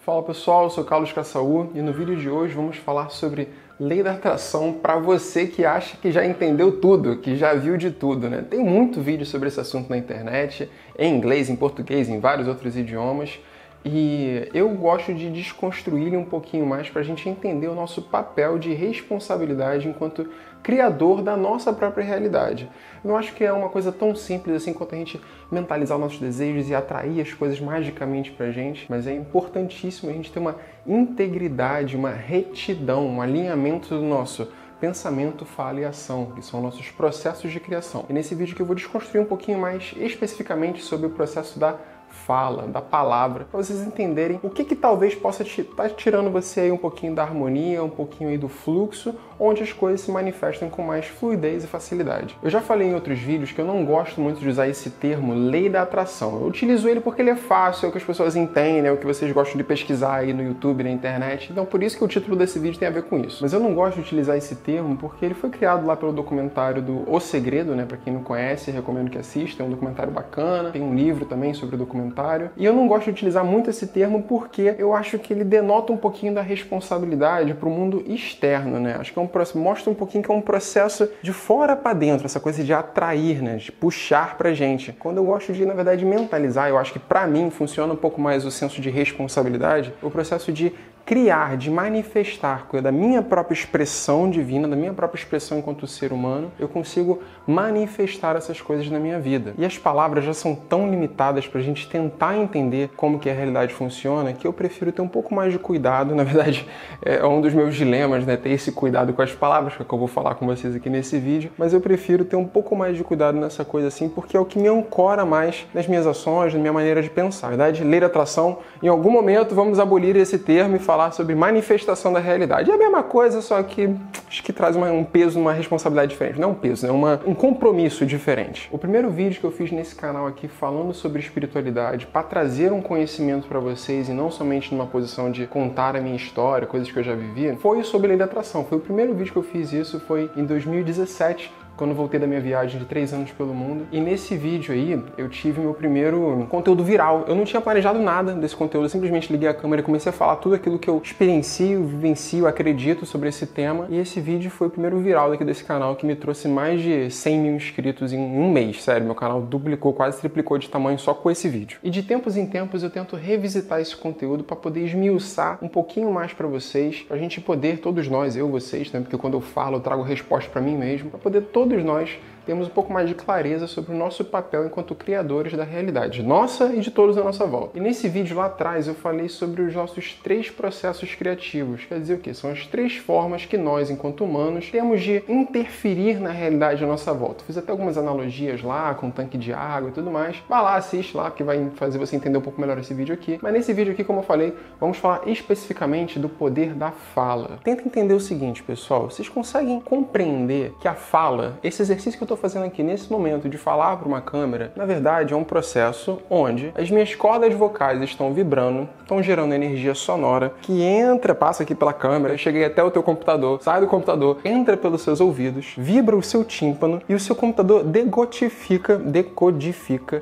Fala pessoal, eu sou Carlos Caçaú e no vídeo de hoje vamos falar sobre lei da atração para você que acha que já entendeu tudo, que já viu de tudo, né? Tem muito vídeo sobre esse assunto na internet, em inglês, em português, em vários outros idiomas. E eu gosto de desconstruir ele um pouquinho mais para a gente entender o nosso papel de responsabilidade enquanto criador da nossa própria realidade. Eu não acho que é uma coisa tão simples assim quanto a gente mentalizar os nossos desejos e atrair as coisas magicamente para a gente, mas é importantíssimo a gente ter uma integridade, uma retidão, um alinhamento do nosso pensamento, fala e ação, que são nossos processos de criação. E nesse vídeo que eu vou desconstruir um pouquinho mais especificamente sobre o processo da fala, da palavra, para vocês entenderem o que talvez possa estar tirando você aí um pouquinho da harmonia, um pouquinho aí do fluxo, onde as coisas se manifestam com mais fluidez e facilidade. Eu já falei em outros vídeos que eu não gosto muito de usar esse termo lei da atração. Eu utilizo ele porque ele é fácil, é o que as pessoas entendem, é o que vocês gostam de pesquisar aí no YouTube, na internet, então por isso que o título desse vídeo tem a ver com isso. Mas eu não gosto de utilizar esse termo porque ele foi criado lá pelo documentário do O Segredo, né? Para quem não conhece, recomendo que assista, é um documentário bacana, tem um livro também sobre o documentário. E eu não gosto de utilizar muito esse termo porque eu acho que ele denota um pouquinho da responsabilidade para o mundo externo, né? Acho que mostra um pouquinho que é um processo de fora para dentro, essa coisa de atrair, né? De puxar pra gente. Quando eu gosto de, na verdade, mentalizar, eu acho que para mim funciona um pouco mais o senso de responsabilidade, o processo de criar, de manifestar da minha própria expressão divina, da minha própria expressão enquanto ser humano, eu consigo manifestar essas coisas na minha vida. E as palavras já são tão limitadas para a gente tentar entender como que a realidade funciona, que eu prefiro ter um pouco mais de cuidado. Na verdade, é um dos meus dilemas, né? Ter esse cuidado com as palavras, que é o que eu vou falar com vocês aqui nesse vídeo, mas eu prefiro ter um pouco mais de cuidado nessa coisa assim, porque é o que me ancora mais nas minhas ações, na minha maneira de pensar. Na verdade, lei da atração, em algum momento vamos abolir esse termo e falar sobre manifestação da realidade. É a mesma coisa, só que acho que traz um peso, uma responsabilidade diferente. Não é um peso, é um compromisso diferente. O primeiro vídeo que eu fiz nesse canal aqui falando sobre espiritualidade, para trazer um conhecimento para vocês e não somente numa posição de contar a minha história, coisas que eu já vivi, foi sobre lei da atração. Foi o primeiro vídeo que eu fiz isso, foi em 2017, quando eu voltei da minha viagem de 3 anos pelo mundo. E nesse vídeo aí, eu tive meu primeiro conteúdo viral. Eu não tinha planejado nada desse conteúdo, eu simplesmente liguei a câmera e comecei a falar tudo aquilo que eu experiencio, vivencio, acredito sobre esse tema. E esse vídeo foi o primeiro viral daqui desse canal, que me trouxe mais de 100 mil inscritos em um mês. Sério, meu canal duplicou, quase triplicou de tamanho só com esse vídeo. E de tempos em tempos eu tento revisitar esse conteúdo para poder esmiuçar um pouquinho mais para vocês, pra gente poder, todos nós, eu, vocês, né? Porque quando eu falo, eu trago resposta para mim mesmo, para poder todos nós temos um pouco mais de clareza sobre o nosso papel enquanto criadores da realidade, nossa e de todos à nossa volta. E nesse vídeo lá atrás eu falei sobre os nossos 3 processos criativos. Quer dizer o quê? São as 3 formas que nós, enquanto humanos, temos de interferir na realidade à nossa volta. Fiz até algumas analogias lá com tanque de água e tudo mais. Vai lá, assiste lá, que vai fazer você entender um pouco melhor esse vídeo aqui. Mas nesse vídeo aqui, como eu falei, vamos falar especificamente do poder da fala. Tenta entender o seguinte, pessoal. Vocês conseguem compreender que a fala, esse exercício que eu estou fazendo aqui nesse momento de falar para uma câmera, na verdade é um processo onde as minhas cordas vocais estão vibrando, estão gerando energia sonora que entra, passa aqui pela câmera, cheguei até o teu computador, sai do computador, entra pelos seus ouvidos, vibra o seu tímpano e o seu computador decodifica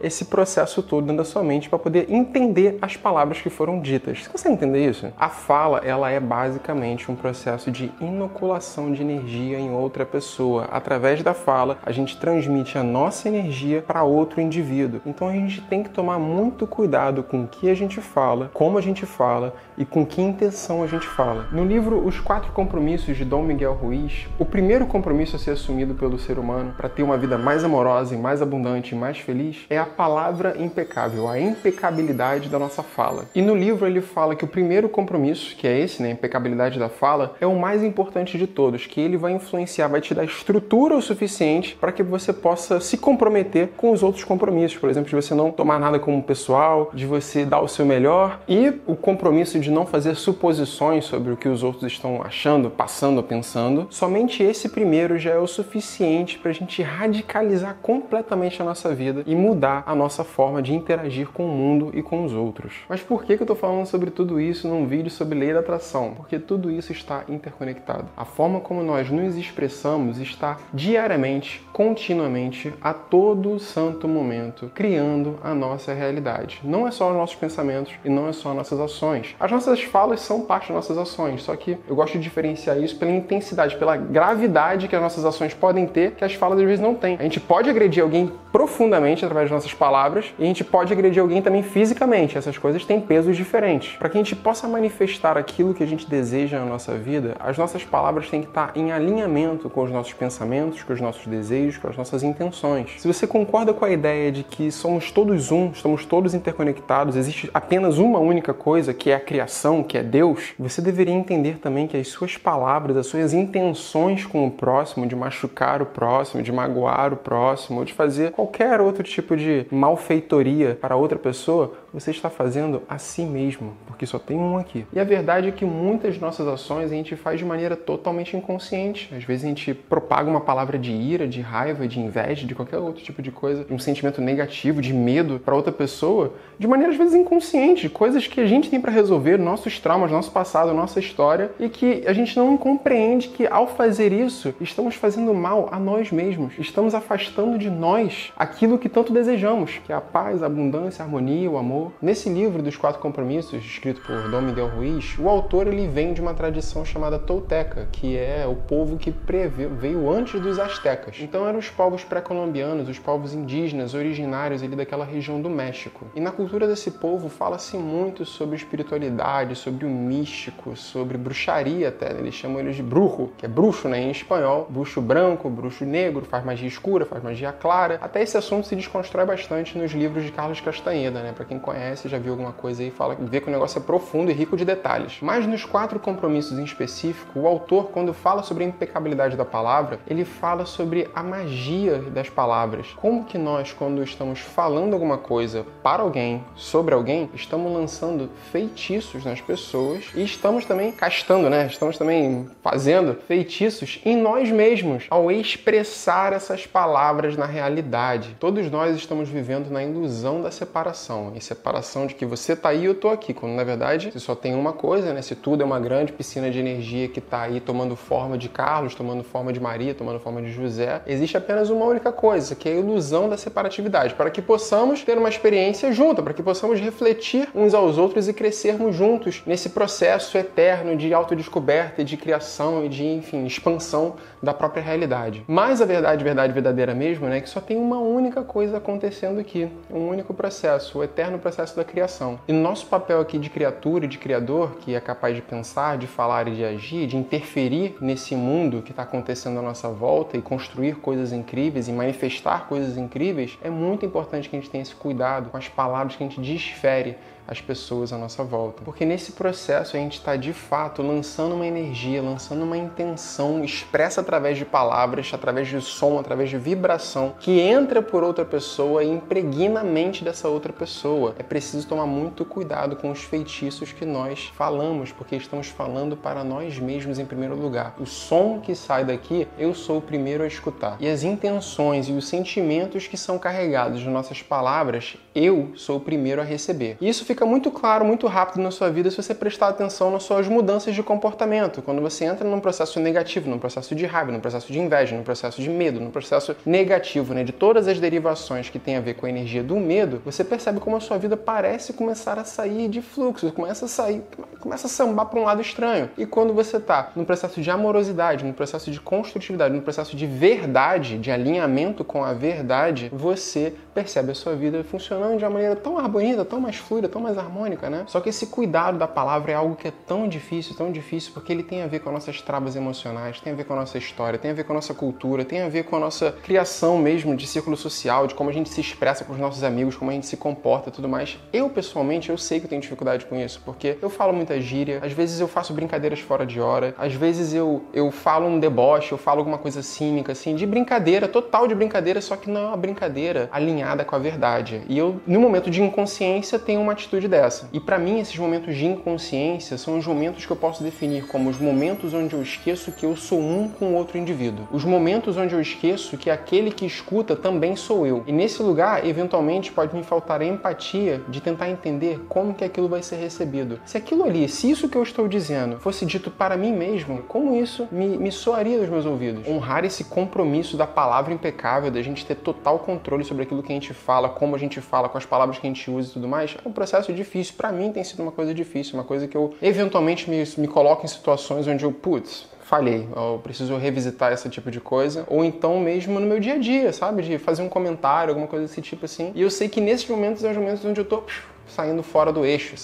esse processo todo dentro da sua mente para poder entender as palavras que foram ditas. Você consegue entender isso? A fala, ela é basicamente um processo de inoculação de energia em outra pessoa. Através da fala, a gente transmite a nossa energia para outro indivíduo. Então a gente tem que tomar muito cuidado com o que a gente fala, como a gente fala e com que intenção a gente fala. No livro Os 4 Compromissos de Dom Miguel Ruiz, o primeiro compromisso a ser assumido pelo ser humano para ter uma vida mais amorosa e mais abundante e mais feliz é a palavra impecável, a impecabilidade da nossa fala. E no livro ele fala que o primeiro compromisso, que é esse, né, a impecabilidade da fala, é o mais importante de todos, que ele vai influenciar, vai te dar estrutura o suficiente para que você possa se comprometer com os outros compromissos. Por exemplo, de você não tomar nada como pessoal, de você dar o seu melhor e o compromisso de não fazer suposições sobre o que os outros estão achando, passando ou pensando. Somente esse primeiro já é o suficiente para a gente radicalizar completamente a nossa vida e mudar a nossa forma de interagir com o mundo e com os outros. Mas por que eu estou falando sobre tudo isso num vídeo sobre lei da atração? Porque tudo isso está interconectado. A forma como nós nos expressamos está diariamente, continuamente, a todo santo momento, criando a nossa realidade. Não é só os nossos pensamentos e não é só as nossas ações. As nossas falas são parte das nossas ações, só que eu gosto de diferenciar isso pela intensidade, pela gravidade que as nossas ações podem ter, que as falas às vezes não têm. A gente pode agredir alguém profundamente através das nossas palavras e a gente pode agredir alguém também fisicamente. Essas coisas têm pesos diferentes. Para que a gente possa manifestar aquilo que a gente deseja na nossa vida, as nossas palavras têm que estar em alinhamento com os nossos pensamentos, com os nossos desejos, com as nossas intenções. Se você concorda com a ideia de que somos todos um, estamos todos interconectados, existe apenas uma única coisa, que é a criação, que é Deus, você deveria entender também que as suas palavras, as suas intenções com o próximo, de machucar o próximo, de magoar o próximo, ou de fazer qualquer outro tipo de malfeitoria para outra pessoa, você está fazendo a si mesmo, porque só tem um aqui. E a verdade é que muitas de nossas ações a gente faz de maneira totalmente inconsciente. Às vezes a gente propaga uma palavra de ira, de raiva, de inveja, de qualquer outro tipo de coisa, de um sentimento negativo, de medo para outra pessoa, de maneira às vezes inconsciente, de coisas que a gente tem para resolver, nossos traumas, nosso passado, nossa história, e que a gente não compreende que ao fazer isso, estamos fazendo mal a nós mesmos. Estamos afastando de nós aquilo que tanto desejamos, que é a paz, a abundância, a harmonia, o amor. Nesse livro dos 4 Compromissos, escrito por Dom Miguel Ruiz, o autor ele vem de uma tradição chamada Tolteca, que é o povo que veio antes dos astecas. Então eram os povos pré-colombianos, os povos indígenas, originários ali daquela região do México. E na cultura desse povo fala-se muito sobre espiritualidade, sobre o místico, sobre bruxaria até, né? Eles chamam eles de brujo, que é bruxo, né, em espanhol, bruxo branco, bruxo negro, faz magia escura, faz magia clara. Até esse assunto se desconstrói bastante nos livros de Carlos Castaneda, né? Para quem conhece, já viu alguma coisa aí, vê que o negócio é profundo e rico de detalhes. Mas nos 4 compromissos em específico, o autor, quando fala sobre a impecabilidade da palavra, ele fala sobre a magia das palavras. Como que nós, quando estamos falando alguma coisa para alguém, sobre alguém, estamos lançando feitiços nas pessoas e estamos também castando, né? Estamos também fazendo feitiços em nós mesmos ao expressar essas palavras na realidade. Todos nós estamos vivendo na ilusão da separação. E separação de que você tá aí e eu tô aqui, quando na verdade se só tem uma coisa, né? Se tudo é uma grande piscina de energia que tá aí tomando forma de Carlos, tomando forma de Maria, tomando forma de José, existe apenas uma única coisa, que é a ilusão da separatividade, para que possamos ter uma experiência junta, para que possamos refletir uns aos outros e crescermos juntos nesse processo eterno de autodescoberta e de criação e de, enfim, expansão da própria realidade. Mas a verdade verdadeira mesmo, né, é que só tem uma única coisa acontecendo aqui, um único processo, o eterno processo da criação. E nosso papel aqui de criatura e de criador, que é capaz de pensar, de falar e de agir, de interferir nesse mundo que está acontecendo à nossa volta e construir coisas incríveis e manifestar coisas incríveis, é muito importante que a gente tenha esse cuidado com as palavras que a gente desfere às pessoas à nossa volta. Porque nesse processo a gente está de fato lançando uma energia, lançando uma intenção expressa através de palavras, através de som, através de vibração, que entra por outra pessoa e impregna a mente dessa outra pessoa. É preciso tomar muito cuidado com os feitiços que nós falamos, porque estamos falando para nós mesmos em primeiro lugar. O som que sai daqui, eu sou o primeiro a escutar. E as intenções e os sentimentos que são carregados de nossas palavras, eu sou o primeiro a receber. Isso fica muito claro, muito rápido na sua vida se você prestar atenção nas suas mudanças de comportamento. Quando você entra num processo negativo, num processo de raiva, num processo de inveja, num processo de medo, num processo negativo, né, de todas as derivações que tem a ver com a energia do medo, você percebe como a sua vida parece começar a sair de fluxo, começa a sambar para um lado estranho. E quando você está num processo de amorosidade, num processo de construtividade, num processo de verdade, de alinhamento com a verdade, você percebe a sua vida funcionando de uma maneira tão mais bonita, tão mais fluida, tão mais harmônica, né? Só que esse cuidado da palavra é algo que é tão difícil, porque ele tem a ver com as nossas travas emocionais, tem a ver com a nossa história, tem a ver com a nossa cultura, tem a ver com a nossa criação mesmo de círculo social, de como a gente se expressa com os nossos amigos, como a gente se comporta e tudo mais. Eu, pessoalmente, eu sei que eu tenho dificuldade com isso, porque eu falo muita gíria, às vezes eu faço brincadeiras fora de hora, às vezes eu falo um deboche, eu falo alguma coisa cínica, assim, de brincadeira, total de brincadeira, só que não é uma brincadeira alinhada com a verdade. E eu, no momento de inconsciência, tenho uma atitude atitude dessa. E para mim, esses momentos de inconsciência são os momentos que eu posso definir como os momentos onde eu esqueço que eu sou um com outro indivíduo. Os momentos onde eu esqueço que aquele que escuta também sou eu. E nesse lugar, eventualmente, pode me faltar a empatia de tentar entender como que aquilo vai ser recebido. Se aquilo ali, se isso que eu estou dizendo fosse dito para mim mesmo, como isso me soaria nos meus ouvidos? Honrar esse compromisso da palavra impecável, da gente ter total controle sobre aquilo que a gente fala, como a gente fala, com as palavras que a gente usa e tudo mais, é um processo difícil. Para mim tem sido uma coisa difícil, uma coisa que eu eventualmente me coloco em situações onde eu, falhei, eu preciso revisitar esse tipo de coisa, ou então mesmo no meu dia a dia, sabe, de fazer um comentário, alguma coisa desse tipo assim, e eu sei que nesses momentos são os momentos onde eu tô saindo fora do eixo.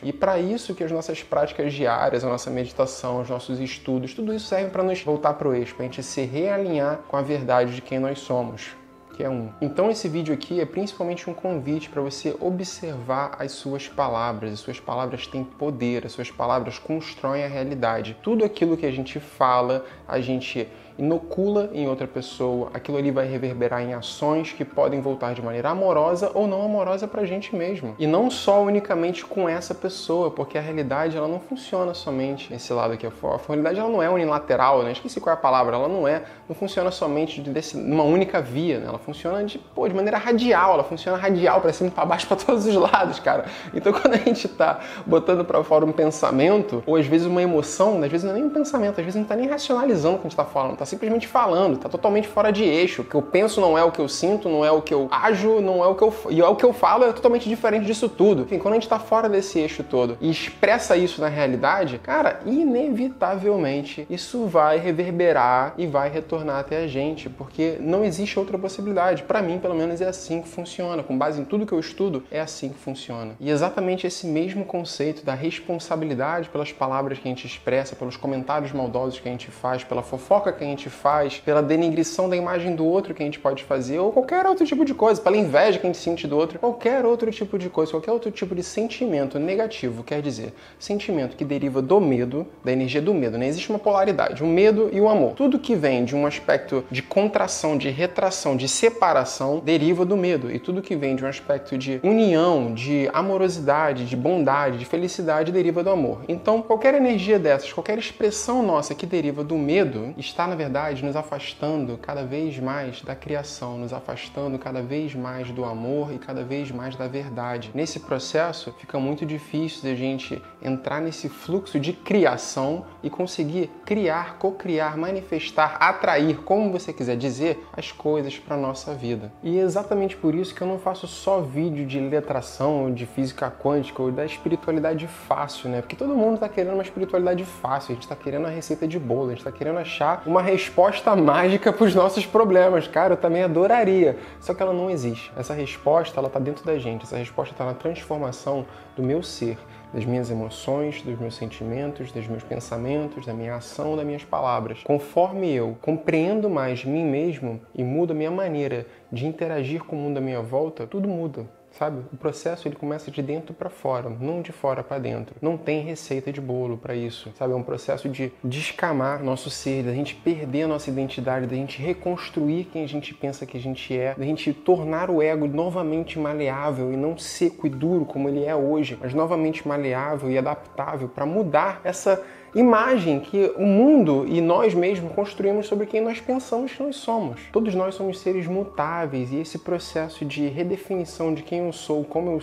E para isso que as nossas práticas diárias, a nossa meditação, os nossos estudos, tudo isso serve para nos voltar pro eixo, pra gente se realinhar com a verdade de quem nós somos, que é um. Então esse vídeo aqui é principalmente um convite para você observar as suas palavras. As suas palavras têm poder, as suas palavras constroem a realidade. Tudo aquilo que a gente fala, a gente inocula em outra pessoa, aquilo ali vai reverberar em ações que podem voltar de maneira amorosa ou não amorosa pra gente mesmo. E não só unicamente com essa pessoa, porque a realidade ela não funciona somente nesse lado aqui fora. A realidade ela não é unilateral, né? Esqueci qual é a palavra, ela não funciona somente numa única via, né? Ela funciona de maneira radial, ela funciona radial pra cima e pra baixo, pra todos os lados, cara. Então quando a gente tá botando pra fora um pensamento, ou às vezes uma emoção, às vezes não é nem um pensamento, às vezes não tá nem racionalizando o que a gente tá falando, tá simplesmente falando, tá totalmente fora de eixo. O que eu penso não é o que eu sinto, não é o que eu ajo, não é o que eu... E é o que eu falo é totalmente diferente disso tudo. Enfim, quando a gente tá fora desse eixo todo e expressa isso na realidade, cara, inevitavelmente isso vai reverberar e vai retornar até a gente, porque não existe outra possibilidade. Pra mim, pelo menos, é assim que funciona. Com base em tudo que eu estudo, é assim que funciona. E exatamente esse mesmo conceito da responsabilidade pelas palavras que a gente expressa, pelos comentários maldosos que a gente faz, pela fofoca que a gente faz, pela denigrição da imagem do outro que a gente pode fazer, ou qualquer outro tipo de coisa, pela inveja que a gente sente do outro, qualquer outro tipo de coisa, qualquer outro tipo de sentimento negativo, quer dizer, sentimento que deriva do medo, da energia do medo, né? Existe uma polaridade, o medo e o amor. Tudo que vem de um aspecto de contração, de retração, de separação, deriva do medo, e tudo que vem de um aspecto de união, de amorosidade, de bondade, de felicidade, deriva do amor. Então, qualquer energia dessas, qualquer expressão nossa que deriva do medo, está, na verdade, nos afastando cada vez mais da criação, nos afastando cada vez mais do amor e cada vez mais da verdade. Nesse processo, fica muito difícil de a gente entrar nesse fluxo de criação e conseguir criar, cocriar, manifestar, atrair, como você quiser dizer, as coisas para a nossa vida. E é exatamente por isso que eu não faço só vídeo de letração, ou de física quântica, ou da espiritualidade fácil, né? Porque todo mundo está querendo uma espiritualidade fácil, a gente está querendo a receita de bolo, a gente está querendo achar uma resposta mágica para os nossos problemas. Cara, eu também adoraria, só que ela não existe. Essa resposta, ela está dentro da gente, essa resposta está na transformação do meu ser, das minhas emoções, dos meus sentimentos, dos meus pensamentos, da minha ação, das minhas palavras. Conforme eu compreendo mais mim mesmo e mudo a minha maneira de interagir com o mundo à minha volta, tudo muda. Sabe? O processo ele começa de dentro para fora, não de fora para dentro. Não tem receita de bolo para isso, sabe? É um processo de descamar nosso ser, da gente perder a nossa identidade, da gente reconstruir quem a gente pensa que a gente é, da gente tornar o ego novamente maleável e não seco e duro como ele é hoje, mas novamente maleável e adaptável para mudar essa imagem que o mundo e nós mesmos construímos sobre quem nós pensamos que nós somos. Todos nós somos seres mutáveis e esse processo de redefinição de quem eu sou, como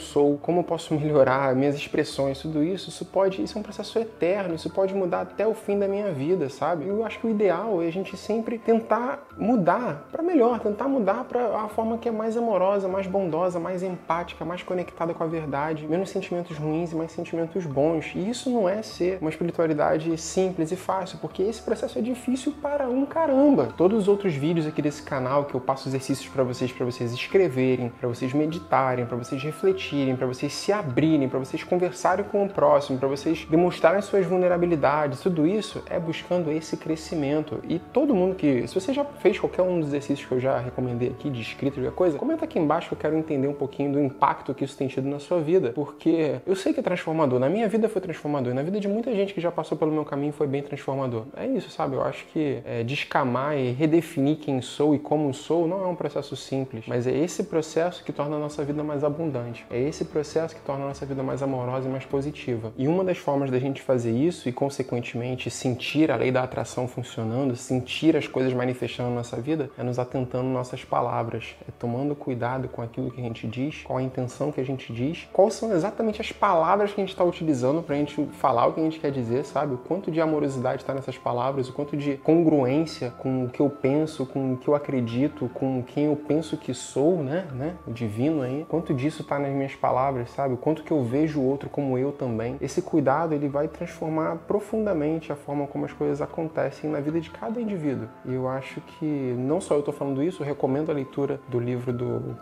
eu posso melhorar minhas expressões, tudo isso, isso é um processo eterno, isso pode mudar até o fim da minha vida, sabe? Eu acho que o ideal é a gente sempre tentar mudar para melhor, tentar mudar para a forma que é mais amorosa, mais bondosa, mais empática, mais conectada com a verdade, menos sentimentos ruins e mais sentimentos bons. E isso não é ser uma espiritualidade simples e fácil, porque esse processo é difícil para um caramba. Todos os outros vídeos aqui desse canal que eu passo exercícios para vocês escreverem, para vocês meditarem, para vocês refletirem, para vocês se abrirem, para vocês conversarem com o próximo, para vocês demonstrarem suas vulnerabilidades, tudo isso é buscando esse crescimento. E todo mundo que... Se você já fez qualquer um dos exercícios que eu já recomendei aqui, de escrita, qualquer coisa, comenta aqui embaixo que eu quero entender um pouquinho do impacto que isso tem tido na sua vida, porque eu sei que é transformador. Na minha vida foi transformador, e na vida de muita gente que já passou pelo meu caminho foi bem transformador. É isso, sabe? Eu acho que descamar e redefinir quem sou e como sou não é um processo simples, mas é esse processo que torna a nossa vida mais abundante. É esse processo que torna a nossa vida mais amorosa e mais positiva. E uma das formas da gente fazer isso e, consequentemente, sentir a lei da atração funcionando, sentir as coisas manifestando na nossa vida, é nos atentando nossas palavras, é tomando cuidado com aquilo que a gente diz, qual a intenção que a gente diz, quais são exatamente as palavras que a gente está utilizando para a gente falar o que a gente quer dizer, sabe? O quanto de amorosidade está nessas palavras, o quanto de congruência com o que eu penso, com o que eu acredito, com quem eu penso que sou, né? O divino aí. Quanto disso está nas minhas palavras, sabe? O quanto que eu vejo o outro como eu também. Esse cuidado, ele vai transformar profundamente a forma como as coisas acontecem na vida de cada indivíduo. E eu acho que não só eu estou falando isso, eu recomendo a leitura do livro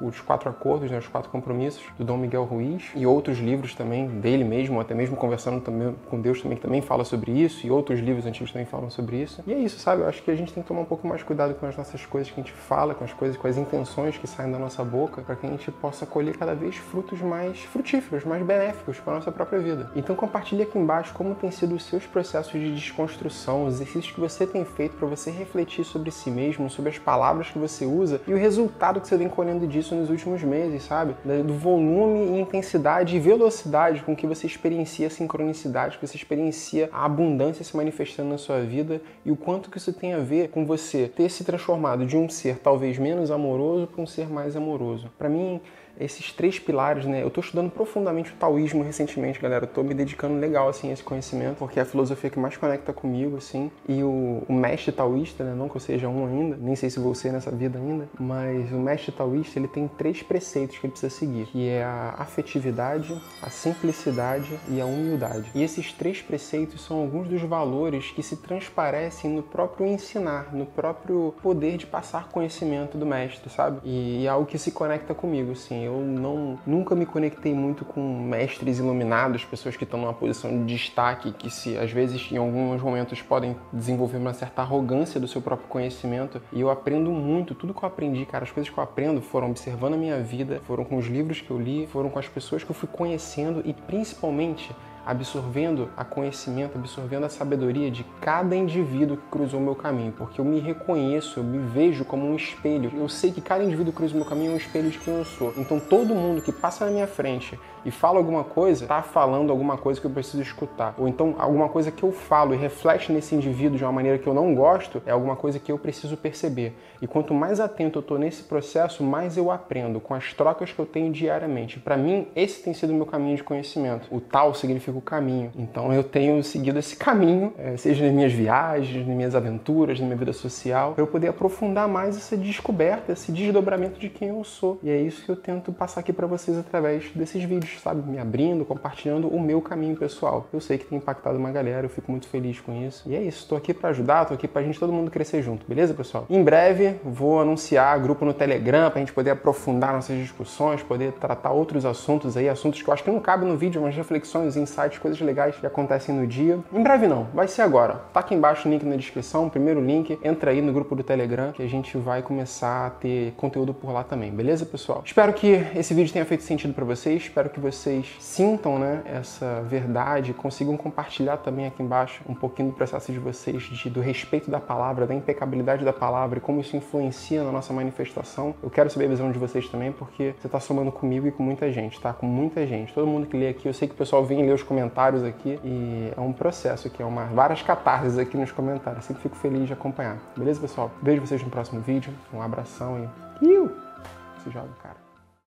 Os 4 Acordos, né? Os 4 Compromissos, do Dom Miguel Ruiz, e outros livros também dele mesmo, até mesmo Conversando também com Deus também, que também fala sobre isso, e outros livros antigos também falam sobre isso. E é isso, sabe? Eu acho que a gente tem que tomar um pouco mais cuidado com as nossas coisas que a gente fala, com as coisas, com as intenções que saem da nossa boca, para que a gente possa colher cada vez frutos mais frutíferos, mais benéficos para a nossa própria vida. Então compartilhe aqui embaixo como tem sido os seus processos de desconstrução, os exercícios que você tem feito para você refletir sobre si mesmo, sobre as palavras que você usa e o resultado que você vem colhendo disso nos últimos meses, sabe? Do volume, intensidade e velocidade com que você experiencia a sincronicidade, que você experiencia a abundância se manifestando na sua vida e o quanto que isso tem a ver com você ter se transformado de um ser talvez menos amoroso para um ser mais amoroso. Para mim, esses 3 pilares, né? Eu tô estudando profundamente o taoísmo recentemente, galera. Eu tô me dedicando legal, assim, a esse conhecimento, porque é a filosofia que mais conecta comigo, assim. E o mestre taoísta, né? Não que eu seja um ainda, nem sei se vou ser nessa vida ainda, mas o mestre taoísta, ele tem 3 preceitos que ele precisa seguir, que é a afetividade, a simplicidade e a humildade. E esses 3 preceitos são alguns dos valores que se transparecem no próprio ensinar, no próprio poder de passar conhecimento do mestre, sabe? E é algo que se conecta comigo, assim. Eu nunca me conectei muito com mestres iluminados, pessoas que estão numa posição de destaque, que às vezes em alguns momentos podem desenvolver uma certa arrogância do seu próprio conhecimento. E eu aprendo muito, tudo que eu aprendi, cara, as coisas que eu aprendo foram observando a minha vida, foram com os livros que eu li, foram com as pessoas que eu fui conhecendo e principalmente absorvendo a conhecimento, absorvendo a sabedoria de cada indivíduo que cruzou o meu caminho, porque eu me reconheço, eu me vejo como um espelho. Eu sei que cada indivíduo que cruza o meu caminho é um espelho de quem eu sou. Então todo mundo que passa na minha frente e fala alguma coisa, tá falando alguma coisa que eu preciso escutar. Ou então alguma coisa que eu falo e reflete nesse indivíduo de uma maneira que eu não gosto, é alguma coisa que eu preciso perceber. E quanto mais atento eu tô nesse processo, mais eu aprendo com as trocas que eu tenho diariamente. Para mim, esse tem sido o meu caminho de conhecimento. O tal significa o caminho. Então eu tenho seguido esse caminho, seja nas minhas viagens, nas minhas aventuras, na minha vida social, para eu poder aprofundar mais essa descoberta, esse desdobramento de quem eu sou. E é isso que eu tento passar aqui para vocês através desses vídeos, sabe? Me abrindo, compartilhando o meu caminho pessoal. Eu sei que tem impactado uma galera, eu fico muito feliz com isso. E é isso, tô aqui para ajudar, tô aqui pra gente todo mundo crescer junto, beleza, pessoal? Em breve vou anunciar grupo no Telegram pra gente poder aprofundar nossas discussões, poder tratar outros assuntos aí, assuntos que eu acho que não cabem no vídeo, mas reflexões, insights, coisas legais que acontecem no dia. Em breve não, vai ser agora. Tá aqui embaixo o link na descrição, o primeiro link, entra aí no grupo do Telegram que a gente vai começar a ter conteúdo por lá também, beleza, pessoal? Espero que esse vídeo tenha feito sentido pra vocês, espero que vocês sintam, né, essa verdade, consigam compartilhar também aqui embaixo um pouquinho do processo de vocês, do respeito da palavra, da impecabilidade da palavra e como isso influencia na nossa manifestação. Eu quero saber a visão de vocês também, porque você tá somando comigo e com muita gente, tá? Com muita gente. Todo mundo que lê aqui, eu sei que o pessoal vem ler os comentários aqui e é um processo aqui, várias catarses aqui nos comentários. Sempre fico feliz de acompanhar. Beleza, pessoal? Vejo vocês no próximo vídeo. Um abração e... Se joga, cara.